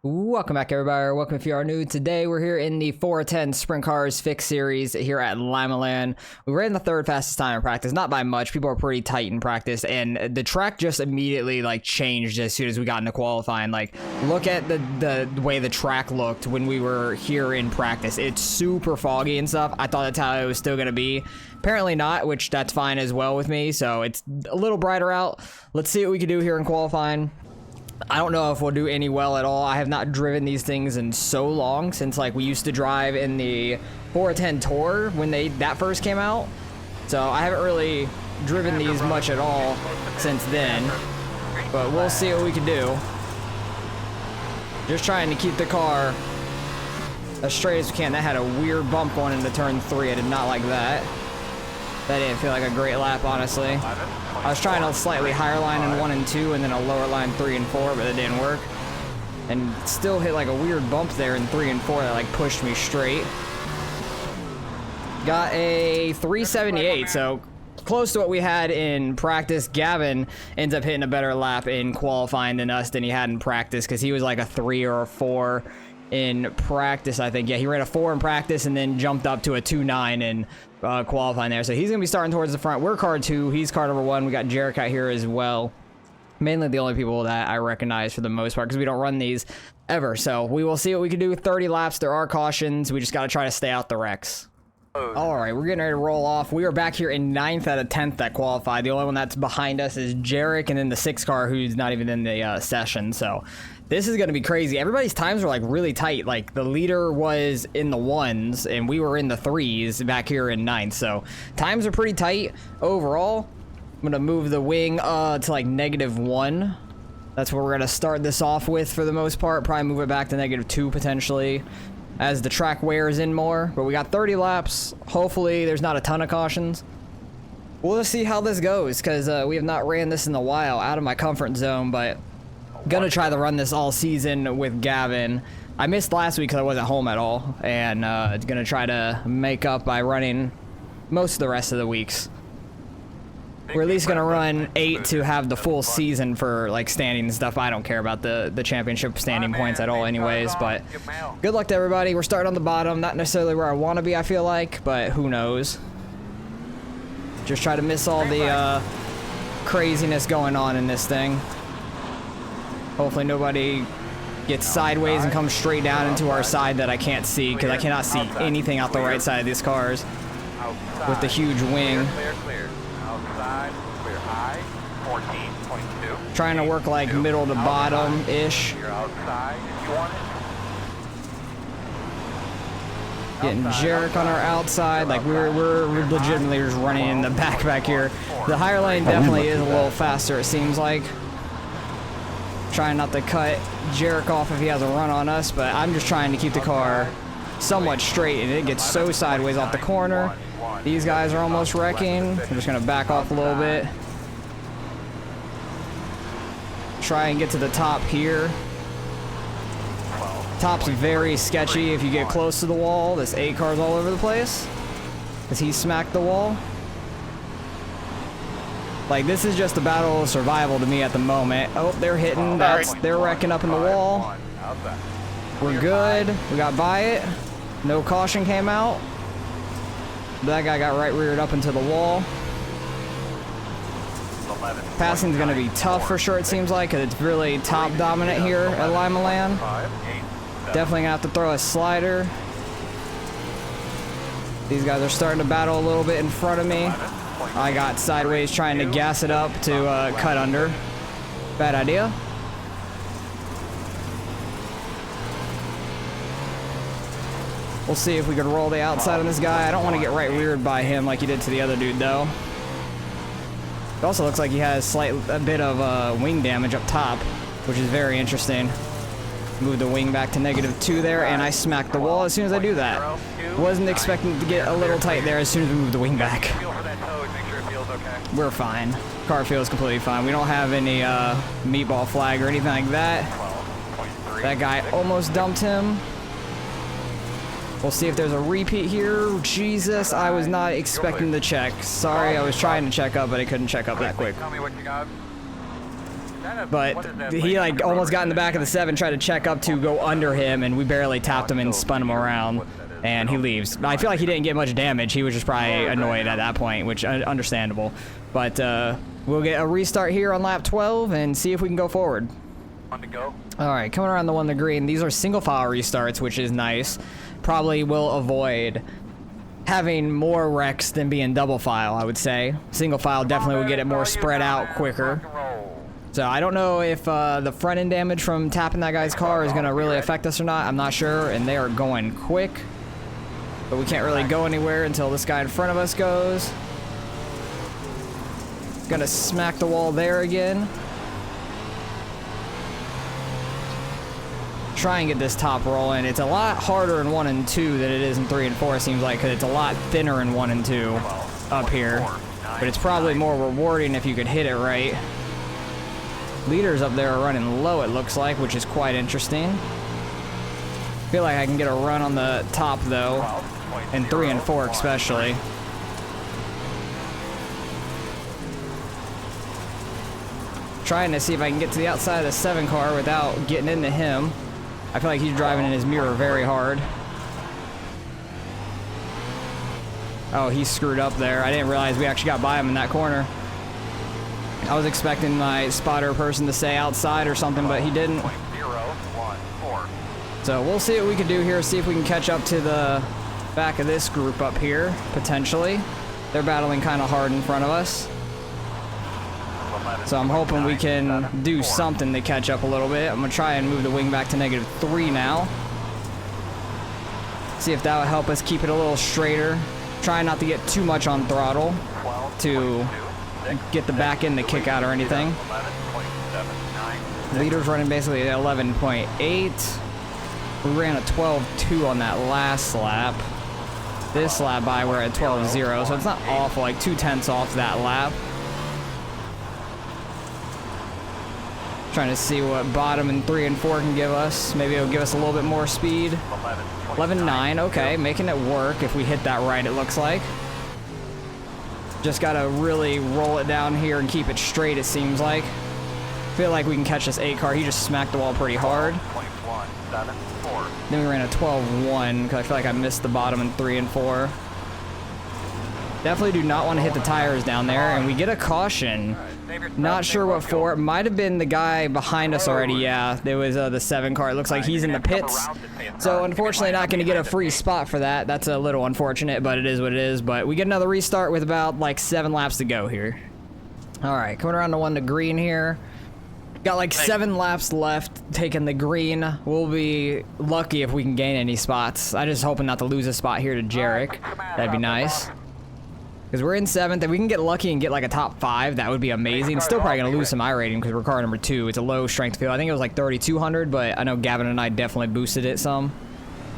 Welcome back, everybody. Welcome if you are new. Today we're here in the 410 Sprint Cars Fix Series here at Limaland. We ran the third fastest time in practice, not by much. People are pretty tight in practice, and the track just immediately changed as soon as we got into qualifying. Look at the way the track looked when we were here in practice. It's super foggy and stuff. I thought that's how it was still gonna be. Apparently not, which that's fine as well with me. So it's a little brighter out. Let's see what we can do here in qualifying. I don't know if we'll do any well at all. I have not driven these things in so long since we used to drive in the 410 Tour when that first came out. So I haven't really driven these much at all since then, but we'll see what we can do. Just trying to keep the car as straight as we can. That had a weird bump going into turn 3. I did not like that. That didn't feel like a great lap, honestly. I was trying a slightly higher line in 1 and 2 and then a lower line 3 and 4, but it didn't work. And still hit a weird bump there in 3 and 4 that pushed me straight. Got a 378, so close to what we had in practice. Gavin ends up hitting a better lap in qualifying than he had in practice, because he was a 3 or a 4 in practice, I think. Yeah, he ran a 4 in practice and then jumped up to a 2.9 in qualifying there. So he's gonna be starting towards the front. We're car 2, he's car number 1. We got Jarek out here as well. Mainly the only people that I recognize for the most part, because we don't run these ever. So we will see what we can do with 30 laps. There are cautions. We just got to try to stay out the wrecks. All right, we're getting ready to roll off. We are back here in 9th out of 10th that qualified. The only one that's behind us is Jarek, and then the 6 car who's not even in the session. So this is going to be crazy. Everybody's times were really tight. The leader was in the 1s and we were in the 3s back here in 9th. So times are pretty tight overall. I'm going to move the wing to -1. That's where we're going to start this off with for the most part. Probably move it back to -2 potentially as the track wears in more. But we got 30 laps. Hopefully there's not a ton of cautions. We'll just see how this goes, because we have not ran this in a while. Out of my comfort zone, but gonna try to run this all season with Gavin. I missed last week because I wasn't home at all, and gonna try to make up by running most of the rest of the weeks. We're at least gonna run 8 to have the full season for standing and stuff. I don't care about the championship standing points at all anyways, but good luck to everybody. We're starting on the bottom, not necessarily where I want to be, I feel like, but who knows. Just try to miss all the craziness going on in this thing. Hopefully nobody gets sideways and comes straight down into our side that I can't see, because I cannot see anything out the right side of these cars with the huge wing. Trying to work middle to bottom-ish. Getting Jarek on our outside. We're legitimately just running in the back here. The higher lane definitely is a little faster, it seems like. Trying not to cut Jarek off if he has a run on us, but I'm just trying to keep the car somewhat straight, and it gets so sideways off the corner. These guys are almost wrecking. I'm just gonna back off a little bit. Try and get to the top here. Top's very sketchy if you get close to the wall. This 8 car's all over the place, because he smacked the wall. This is just a battle of survival to me at the moment. Oh, they're hitting. They're wrecking up in the wall. We're good. We got by it. No caution came out. That guy got right reared up into the wall. Passing's going to be tough for sure, it seems like, because it's really top dominant here at Limaland. Definitely going to have to throw a slider. These guys are starting to battle a little bit in front of me. I got sideways trying to gas it up to cut under. Bad idea. We'll see if we can roll the outside on this guy. I don't want to get right reared by him like he did to the other dude, though. It also looks like he has a bit of wing damage up top, which is very interesting. Move the wing back to -2 there, and I smacked the wall as soon as I do that. Wasn't expecting to get a little tight there as soon as we move the wing back. We're fine. Car feels completely fine. We don't have any meatball flag or anything like that. That guy almost dumped him. We'll see if there's a repeat here. Jesus, I was not expecting the check. Sorry, I was trying to check up, but I couldn't check up that quick. but he like almost got in the back of the 7, tried to check up to go under him, and we barely tapped him and spun him around, and he leaves. I feel like he didn't get much damage. He was just probably annoyed at that point, which understandable. But we'll get a restart here on lap 12 and see if we can go forward. On to go. All right, coming around the one to green. These are single file restarts, which is nice. Probably will avoid having more wrecks than being double file, I would say. Single file definitely will get it more spread out quicker. So I don't know if the front end damage from tapping that guy's car is going to really affect us or not. I'm not sure, and they are going quick. But we can't really go anywhere until this guy in front of us goes. Gonna smack the wall there again. Try and get this top rolling. It's a lot harder in 1 and 2 than it is in 3 and 4, it seems like, because it's a lot thinner in 1 and 2 up here. But it's probably more rewarding if you could hit it right. Leaders up there are running low, it looks like, which is quite interesting. Feel like I can get a run on the top, though, in 3 and 4 especially. Trying to see if I can get to the outside of the 7 car without getting into him. I feel like he's driving in his mirror very hard. Oh, he screwed up there. I didn't realize we actually got by him in that corner. I was expecting my spotter person to say outside or something, but he didn't. So we'll see what we can do here, see if we can catch up to the back of this group up here, potentially. They're battling kind of hard in front of us. So I'm hoping we can do something to catch up a little bit. I'm going to try and move the wing back to -3 now. See if that will help us keep it a little straighter. Try not to get too much on throttle to get the back end to kick out or anything. Leader's running basically at 11.8. We ran a 12.2 on that last lap. This lap by we're at 12.0, so it's not awful, like 0.2 off that lap. Trying to see what bottom in 3 and 4 can give us. Maybe it'll give us a little bit more speed. 11.9, okay, making it work if we hit that right, it looks like. Just gotta really roll it down here and keep it straight, it seems like. Feel like we can catch this 8 car. He just smacked the wall pretty hard. Then we ran a 12.1 because I feel like I missed the bottom in 3 and 4. Definitely do not want to hit the tires down there, and we get a caution. Not sure what for. It might have been the guy behind us already. Yeah, there was the 7 car. It looks like he's in the pits. So unfortunately not going to get a free spot for that. That's a little unfortunate, but it is what it is. But we get another restart with about like 7 laps to go here. All right, coming around to 1 to green here. Got like 7 laps left taking the green. We'll be lucky if we can gain any spots. I just hoping not to lose a spot here to Jarek. That'd be nice. Because we're in 7th. If we can get lucky and get like a top 5, that would be amazing. Still probably going to lose some iRating because we're car number 2. It's a low strength field. I think it was like 3,200, but I know Gavin and I definitely boosted it some.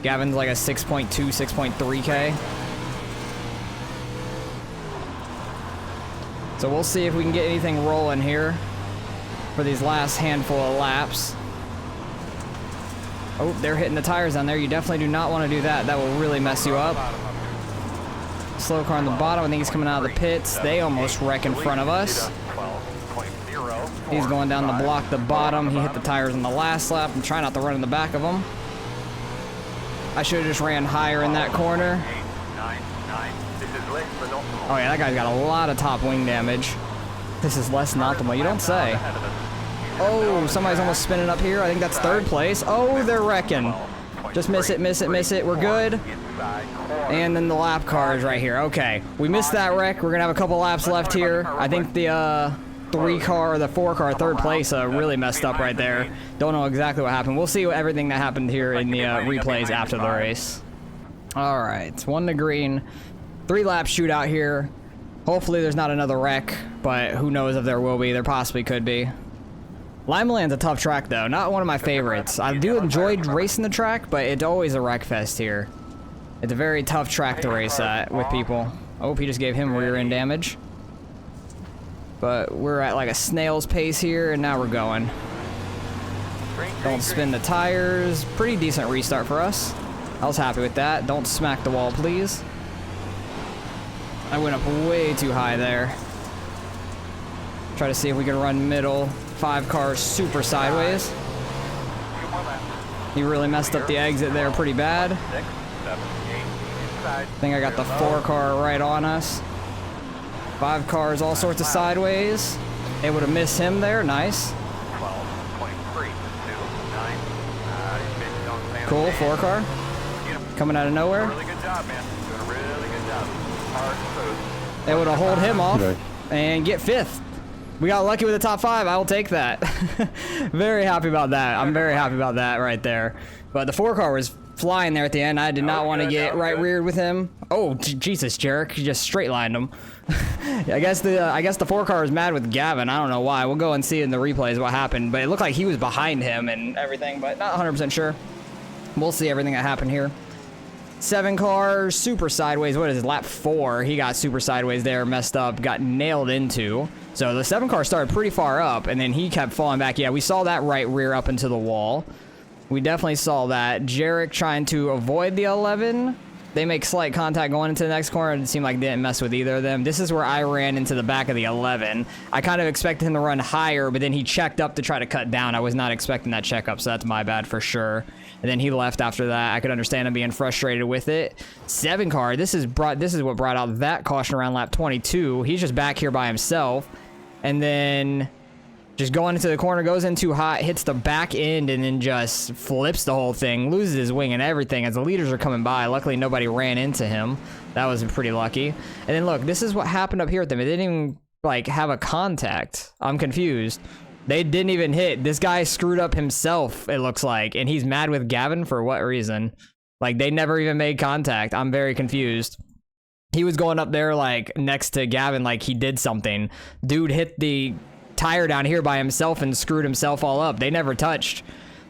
Gavin's like a 6.2, 6.3K. So we'll see if we can get anything rolling here for these last handful of laps. Oh, they're hitting the tires down there. You definitely do not want to do that. That will really mess you up. Slow car on the bottom. I think he's coming out of the pits. They almost wreck in front of us. He's going down the block, the bottom. He hit the tires on the last lap. I'm trying not to run in the back of him. I should have just ran higher in that corner. Oh yeah, that guy's got a lot of top wing damage. This is less than optimal. You don't say. Oh, somebody's almost spinning up here. I think that's 3rd place. Oh, they're wrecking. Just miss it, miss it, miss it. We're good. And then the lap car is right here. Okay, we missed that wreck. We're gonna have a couple laps left here. I think the 3 car or the 4 car 3rd place really messed up right there. Don't know exactly what happened. We'll see everything that happened here in the replays after the race. All right, 1 to green. 3 lap shootout here. Hopefully there's not another wreck, but who knows if there will be. There possibly could be. Limaland's a tough track though, not one of my favorites. I do enjoy racing the track, but it's always a wreck fest here. It's a very tough track to race at with people. Oh, he just gave him rear end damage. But we're at like a snail's pace here, and now we're going. Don't spin the tires. Pretty decent restart for us. I was happy with that. Don't smack the wall, please. I went up way too high there. Try to see if we can run middle. 5 car super sideways. He really messed up the exit there pretty bad. I think I got the 4 car right on us. 5 cars all sorts of sideways. Able to miss him there, nice. Cool, 4 car. Coming out of nowhere. Really good job, man. Doing a really good job. Hard smooth. Able to hold him off and get 5th. We got lucky with the top 5. I will take that. Very happy about that. I'm very happy about that right there. But the 4 car was flying there at the end. I did not want to get right reared with him. Oh, Jesus, Jarek. You just straight lined him. I guess the 4 car was mad with Gavin. I don't know why. We'll go and see in the replays what happened. But it looked like he was behind him and everything, but not 100% sure. We'll see everything that happened here. 7 cars, super sideways. What is it? Lap 4. He got super sideways there, messed up, got nailed into. So the 7 car started pretty far up, and then he kept falling back. Yeah, we saw that right rear up into the wall. We definitely saw that. Jarek trying to avoid the 11. They make slight contact going into the next corner. It seemed like they didn't mess with either of them. This is where I ran into the back of the 11. I kind of expected him to run higher, but then he checked up to try to cut down. I was not expecting that check up, so that's my bad for sure. And then he left after that. I could understand him being frustrated with it. 7 car, this is what brought out that caution around lap 22. He's just back here by himself. And then just going into the corner, goes in too hot, hits the back end, and then just flips the whole thing, loses his wing and everything as the leaders are coming by. Luckily, nobody ran into him. That was pretty lucky. And then look, this is what happened up here with them. It didn't even like have a contact. I'm confused. They didn't even hit. This guy screwed up himself, it looks like, and he's mad with Gavin for what reason? Like, they never even made contact. I'm very confused. He was going up there, like, next to Gavin like he did something. Dude hit the tire down here by himself and screwed himself all up. They never touched.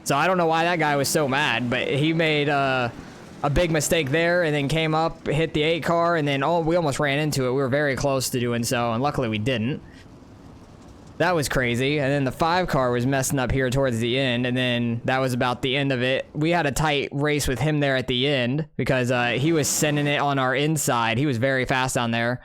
So I don't know why that guy was so mad, but he made a big mistake there and then came up, hit the 8 car, and then, we almost ran into it. We were very close to doing so, and luckily we didn't. That was crazy. And then the 5 car was messing up here towards the end, and then that was about the end of it. We had a tight race with him there at the end because he was sending it on our inside. He was very fast down there.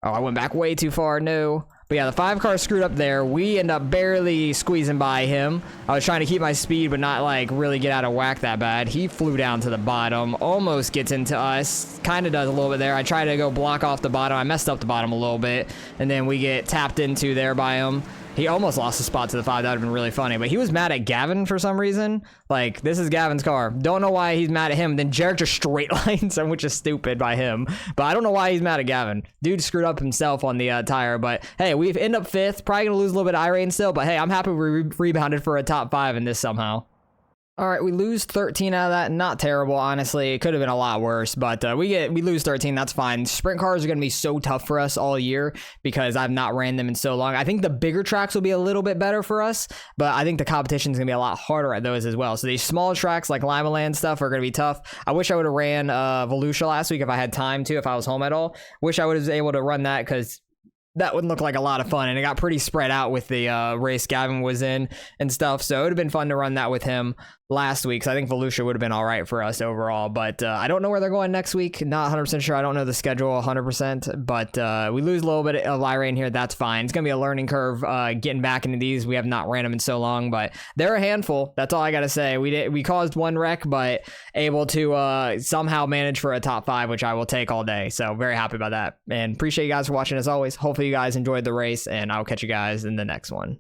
Oh, I went back way too far. No. But yeah, the 5 car screwed up there. We end up barely squeezing by him. I was trying to keep my speed, but not like really get out of whack that bad. He flew down to the bottom, almost gets into us. Kind of does a little bit there. I tried to go block off the bottom. I messed up the bottom a little bit, and then we get tapped into there by him. He almost lost a spot to the 5. That would have been really funny. But he was mad at Gavin for some reason. Like, this is Gavin's car. Don't know why he's mad at him. Then Jarek just straight lines him, which is stupid by him. But I don't know why he's mad at Gavin. Dude screwed up himself on the tire. But hey, we end up 5th. Probably going to lose a little bit of iRain still. But hey, I'm happy we rebounded for a top 5 in this somehow. All right, we lose 13 out of that. Not terrible, honestly. It could have been a lot worse, but we lose 13. That's fine. Sprint cars are going to be so tough for us all year because I've not ran them in so long. I think the bigger tracks will be a little bit better for us, but I think the competition is going to be a lot harder at those as well. So these small tracks like Lima Land stuff are going to be tough. I wish I would have ran Volusia last week if I had time to, if I was home at all. Wish I was able to run that because that would look like a lot of fun, and it got pretty spread out with the race Gavin was in and stuff, so it would have been fun to run that with him last week, so I think Volusia would have been all right for us overall, but I don't know where they're going next week. Not 100% sure. I don't know the schedule 100%, but we lose a little bit of iRain here. That's fine. It's going to be a learning curve getting back into these. We have not ran them in so long, but they're a handful. That's all I got to say. We caused one wreck, but able to somehow manage for a top 5, which I will take all day, so very happy about that, and appreciate you guys for watching as always. Hopefully you guys enjoyed the race, and I'll catch you guys in the next one.